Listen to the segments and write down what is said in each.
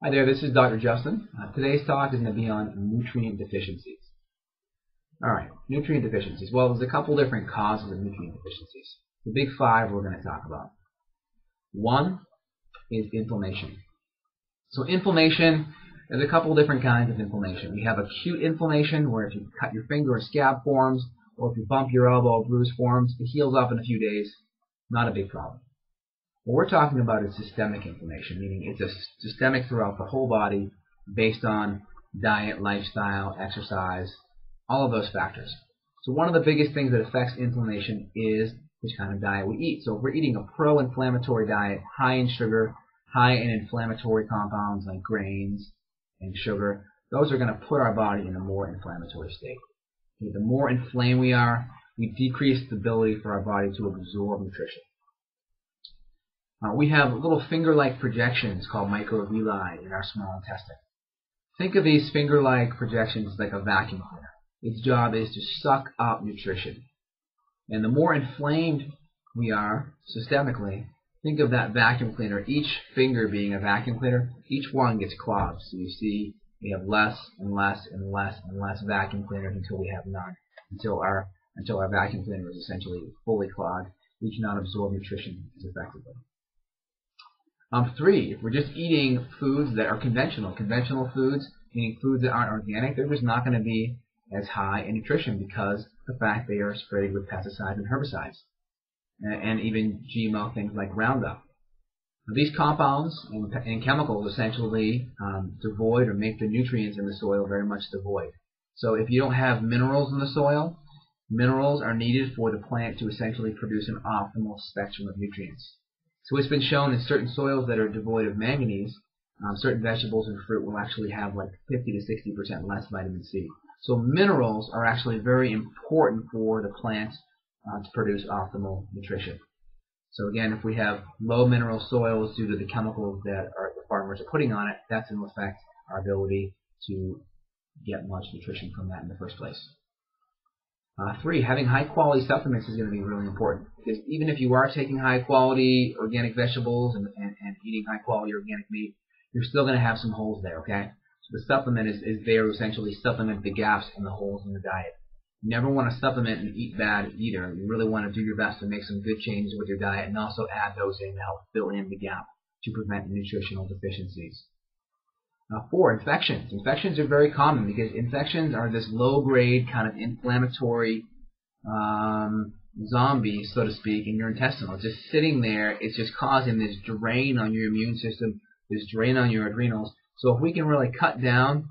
Hi there, this is Dr. Justin. Today's talk is going to be on nutrient deficiencies. Alright, nutrient deficiencies. Well, there's a couple different causes of nutrient deficiencies. The big five we're going to talk about. One is inflammation. So inflammation, there's a couple different kinds of inflammation. We have acute inflammation, where if you cut your finger, a scab forms, or if you bump your elbow, a bruise forms. It heals up in a few days. Not a big problem. What we're talking about is systemic inflammation, meaning it's a systemic throughout the whole body based on diet, lifestyle, exercise, all of those factors. So one of the biggest things that affects inflammation is which kind of diet we eat. So if we're eating a pro-inflammatory diet, high in sugar, high in inflammatory compounds like grains and sugar, those are going to put our body in a more inflammatory state. Okay, the more inflamed we are, we decrease the ability for our body to absorb nutrition. We have little finger-like projections called microvilli in our small intestine. Think of these finger-like projections like a vacuum cleaner. Its job is to suck up nutrition. And the more inflamed we are systemically, think of that vacuum cleaner, each finger being a vacuum cleaner, each one gets clogged. So you see we have less and less and less and less vacuum cleaners until we have none, until our vacuum cleaner is essentially fully clogged. We cannot absorb nutrition as effectively. 3, if we're just eating foods that are conventional foods, meaning foods that aren't organic, they're just not going to be as high in nutrition because of the fact they are sprayed with pesticides and herbicides, and even GMO things like Roundup. Now, these compounds and chemicals essentially devoid or make the nutrients in the soil very much devoid. So if you don't have minerals in the soil, minerals are needed for the plant to essentially produce an optimal spectrum of nutrients. So it's been shown in certain soils that are devoid of manganese, certain vegetables and fruit will actually have like 50 to 60% less vitamin C. So minerals are actually very important for the plant to produce optimal nutrition. So again, if we have low mineral soils due to the chemicals that the farmers are putting on it, that's going to affect our ability to get much nutrition from that in the first place. 3, having high quality supplements is going to be really important, because even if you are taking high quality organic vegetables and eating high quality organic meat, you're still going to have some holes there, okay? So the supplement is there to essentially supplement the gaps and the holes in the diet. You never want to supplement and eat bad either. You really want to do your best to make some good changes with your diet and also add those in to help fill in the gap to prevent nutritional deficiencies. 4, infections. Infections are very common because infections are this low-grade kind of inflammatory zombie, so to speak, in your intestinal. It's just sitting there. It's just causing this drain on your immune system, this drain on your adrenals. So if we can really cut down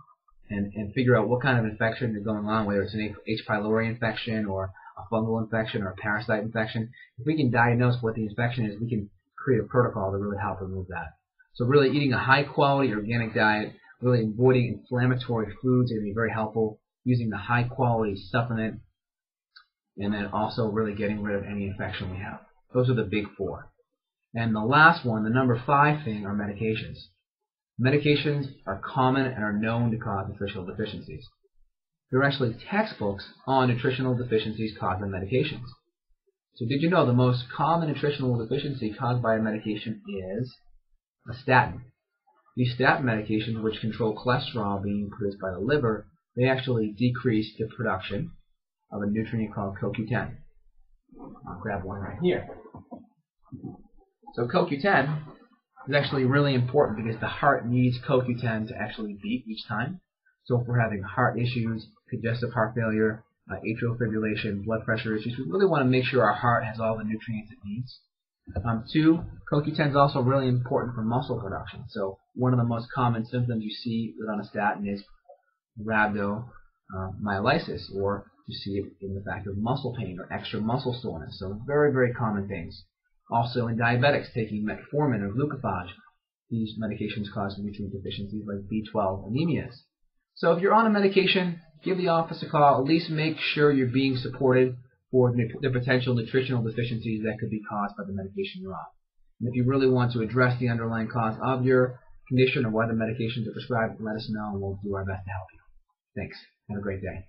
and figure out what kind of infection is going on, whether it's an H. pylori infection or a fungal infection or a parasite infection, if we can diagnose what the infection is, we can create a protocol to really help remove that. So really eating a high-quality organic diet, really avoiding inflammatory foods is going to be very helpful, using the high-quality supplement, and then also really getting rid of any infection we have. Those are the big 4. And the last one, the number 5 thing, are medications. Medications are common and are known to cause nutritional deficiencies. There are actually textbooks on nutritional deficiencies caused by medications. So did you know the most common nutritional deficiency caused by a medication is a statin? These statin medications, which control cholesterol being produced by the liver, they actually decrease the production of a nutrient called CoQ10. I'll grab one right here. So CoQ10 is actually really important because the heart needs CoQ10 to actually beat each time. So if we're having heart issues, congestive heart failure, atrial fibrillation, blood pressure issues, we really want to make sure our heart has all the nutrients it needs. 2, CoQ10 is also really important for muscle production. So one of the most common symptoms you see on a statin is rhabdomyolysis, or you see it in the fact of muscle pain or extra muscle soreness. So very, very common things. Also in diabetics taking metformin or glucophage, these medications cause nutrient deficiencies like B12 anemias. So if you're on a medication, give the office a call. At least make sure you're being supported for the potential nutritional deficiencies that could be caused by the medication you're on. And if you really want to address the underlying cause of your condition or why the medications are prescribed, let us know and we'll do our best to help you. Thanks. Have a great day.